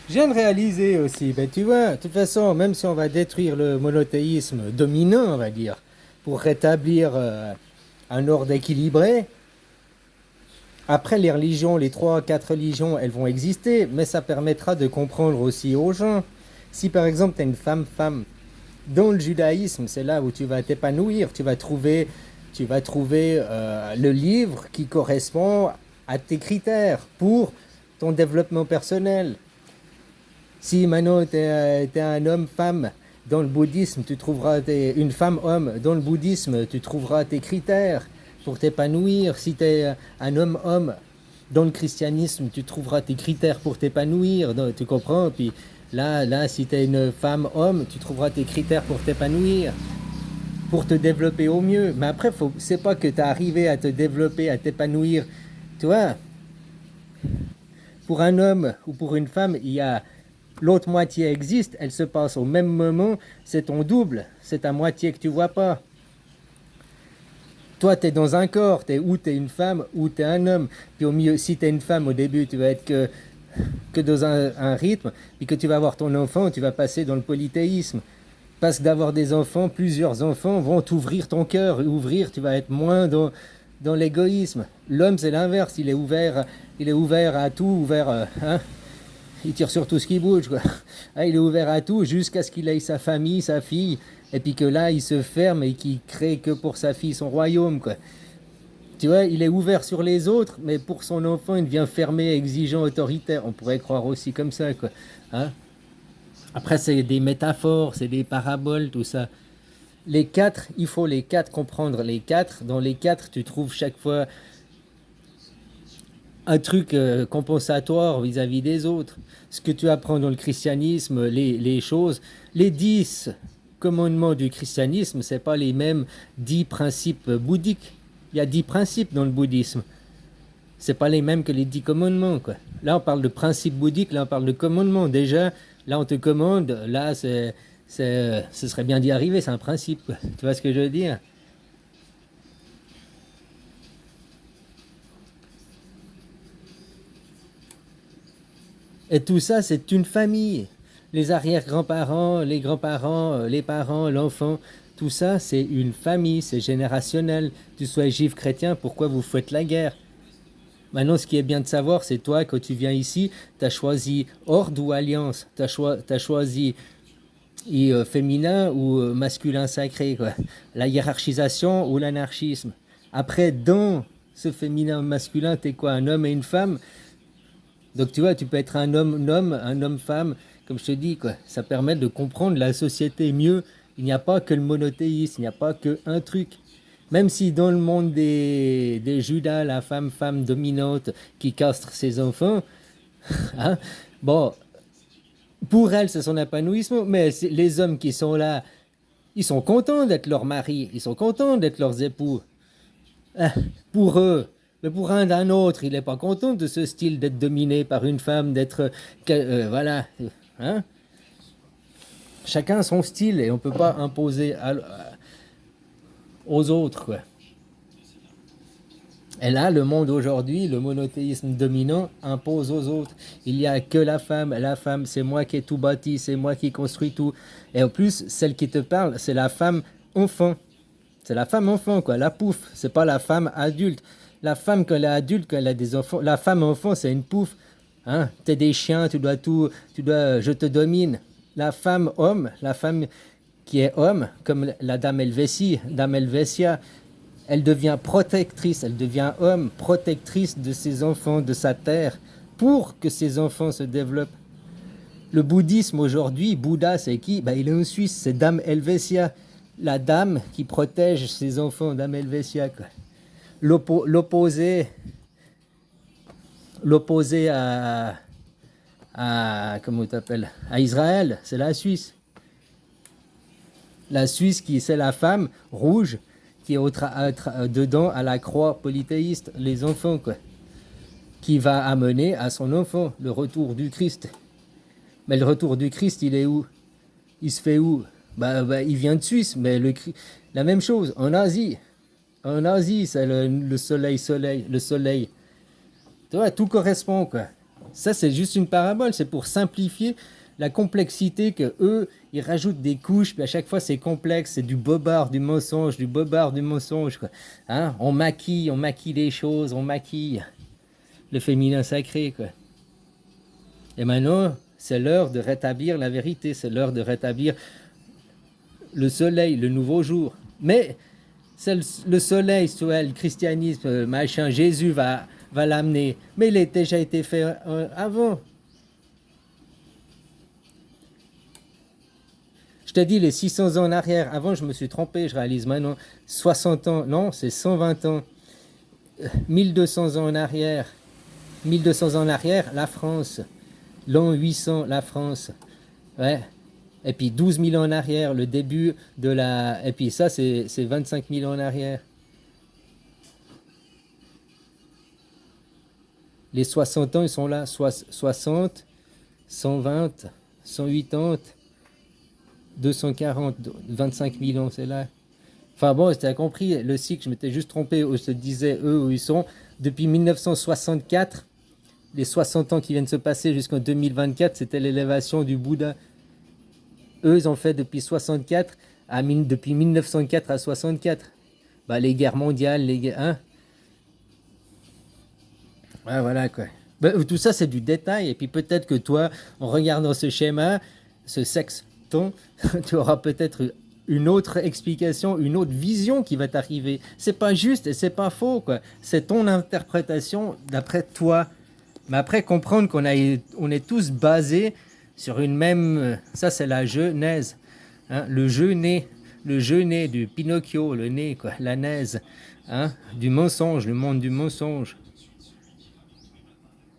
Je viens de réaliser aussi, ben tu vois, de toute façon, même si on va détruire le monothéisme dominant, on va dire, pour rétablir un ordre équilibré, après les religions, les 3, 4 religions, elles vont exister, mais ça permettra de comprendre aussi aux gens. Si par exemple tu es une femme-femme, dans le judaïsme, c'est là où tu vas t'épanouir, tu vas trouver le livre qui correspond à tes critères pour ton développement personnel. Si maintenant tu es un homme-femme dans le bouddhisme, tu trouveras une femme-homme dans le bouddhisme, tu trouveras tes critères pour t'épanouir. Si tu es un homme-homme dans le christianisme, tu trouveras tes critères pour t'épanouir. Tu comprends? Puis là, si tu es une femme-homme, tu trouveras tes critères pour t'épanouir, pour te développer au mieux. Mais après, c'est pas que tu as arrivé à te développer, à t'épanouir. Tu vois, pour un homme ou pour une femme, il y a l'autre moitié existe, elle se passe au même moment, c'est ton double, c'est ta moitié que tu vois pas. Toi, tu es dans un corps, ou tu es une femme ou tu es un homme. Puis au milieu, si tu es une femme au début, tu vas être que dans un rythme, puis que tu vas avoir ton enfant, tu vas passer dans le polythéisme. Parce que d'avoir des enfants, plusieurs enfants vont t'ouvrir ton cœur, ouvrir, tu vas être moins dans l'égoïsme. L'homme, c'est l'inverse, il est ouvert à tout, il tire sur tout ce qui bouge, quoi. Il est ouvert à tout jusqu'à ce qu'il ait sa famille, sa fille, et puis que là, il se ferme et qu'il crée que pour sa fille son royaume, quoi. Tu vois, il est ouvert sur les autres, mais pour son enfant, il devient fermé, exigeant, autoritaire. On pourrait croire aussi comme ça, quoi. Hein. Après, c'est des métaphores, c'est des paraboles, tout ça. Les quatre, il faut les quatre comprendre. Les quatre, dans les quatre, tu trouves chaque fois un truc compensatoire vis-à-vis des autres. Ce que tu apprends dans le christianisme, les choses, les 10 commandements du christianisme, c'est pas les mêmes 10 principes bouddhiques. Il y a 10 principes dans le bouddhisme. C'est pas les mêmes que les 10 commandements, quoi. Là, on parle de principes bouddhiques, là, on parle de commandements. Déjà, là, on te commande, là, ce serait bien d'y arriver, c'est un principe, quoi. Tu vois ce que je veux dire? Et tout ça, c'est une famille. Les arrière-grands-parents, les grands-parents, les parents, l'enfant, tout ça, c'est une famille, c'est générationnel. Tu sois juif, chrétien, pourquoi vous faites la guerre? Maintenant, ce qui est bien de savoir, c'est toi, quand tu viens ici, tu as choisi ordre ou alliance. Tu as choisi féminin ou masculin sacré, quoi. La hiérarchisation ou l'anarchisme. Après, dans ce féminin masculin, tu es quoi? Un homme et une femme? Donc tu vois, tu peux être un homme-femme, comme je te dis, quoi. Ça permet de comprendre la société mieux. Il n'y a pas que le monothéisme, il n'y a pas qu'un truc. Même si dans le monde des Judas, la femme dominante qui castre ses enfants, hein, bon, pour elle, c'est son épanouissement, mais les hommes qui sont là, ils sont contents d'être leurs maris, ils sont contents d'être leurs époux. Ah, pour eux. Mais pour un d'un autre, il n'est pas content de ce style d'être dominé par une femme, d'être... voilà. Hein. Chacun son style et on ne peut pas imposer aux autres, quoi. Et là, le monde aujourd'hui, le monothéisme dominant impose aux autres. Il n'y a que la femme, c'est moi qui ai tout bâti, c'est moi qui construis tout. Et en plus, celle qui te parle, c'est la femme enfant. C'est la femme enfant, quoi, la pouffe. C'est pas la femme adulte. La femme, quand elle est adulte, quand elle a des enfants, la femme enfant, c'est une pouffe. Hein? T'es des chiens, tu dois tout, je te domine. La femme homme, la femme qui est homme, comme la dame Helvétie, dame Helvétia, elle devient protectrice, elle devient homme, protectrice de ses enfants, de sa terre, pour que ses enfants se développent. Le bouddhisme aujourd'hui, Bouddha, c'est qui? Il est en Suisse, c'est Dame Helvétia, la dame qui protège ses enfants, Dame Helvétia, quoi. L'opposé, l'opposé comment t'appelles, à Israël, c'est la Suisse. La Suisse, c'est la femme rouge qui est dedans à la croix polythéiste, les enfants, quoi, qui va amener à son enfant le retour du Christ. Mais le retour du Christ, il est où? Il se fait où? Il vient de Suisse, mais la même chose, en Asie. En Asie, c'est le soleil. Tu vois, tout correspond, quoi. Ça, c'est juste une parabole. C'est pour simplifier la complexité que eux, ils rajoutent des couches, puis à chaque fois, c'est complexe. C'est du bobard, du bobard, du mensonge, quoi. Hein? On maquille les choses, on maquille le féminin sacré, quoi. Et maintenant, c'est l'heure de rétablir la vérité. C'est l'heure de rétablir le soleil, le nouveau jour. Mais c'est le soleil, soit le christianisme, machin, Jésus va l'amener. Mais il a déjà été fait avant. Je te dis les 600 ans en arrière. Avant, je me suis trompé, je réalise maintenant. 60 ans, non, c'est 120 ans. 1200 ans en arrière. 1200 ans en arrière, la France. L'an 800, la France. Ouais. Et puis 12 000 ans en arrière, le début de la... Et puis ça, c'est 25 000 ans en arrière. Les 60 ans, ils sont là. 60, 120, 180, 240, 25 000 ans, c'est là. Enfin bon, tu as compris, le cycle, je m'étais juste trompé, où se disait eux où ils sont. Depuis 1964, les 60 ans qui viennent se passer jusqu'en 2024, c'était l'élévation du Bouddha. Eux, ils ont fait depuis 64 depuis 1904 à 64. Bah, les guerres mondiales, les guerres... Hein. Ouais, voilà quoi. Bah, tout ça, c'est du détail. Et puis peut-être que toi, en regardant ce schéma, ce sexton, tu auras peut-être une autre explication, une autre vision qui va t'arriver. C'est pas juste et c'est pas faux, quoi. C'est ton interprétation d'après toi. Mais après, comprendre on est tous basés sur une même... Ça, c'est la genèse. Hein, le jeu né du Pinocchio, le nez, quoi, la naise. Hein, du mensonge, le monde du mensonge.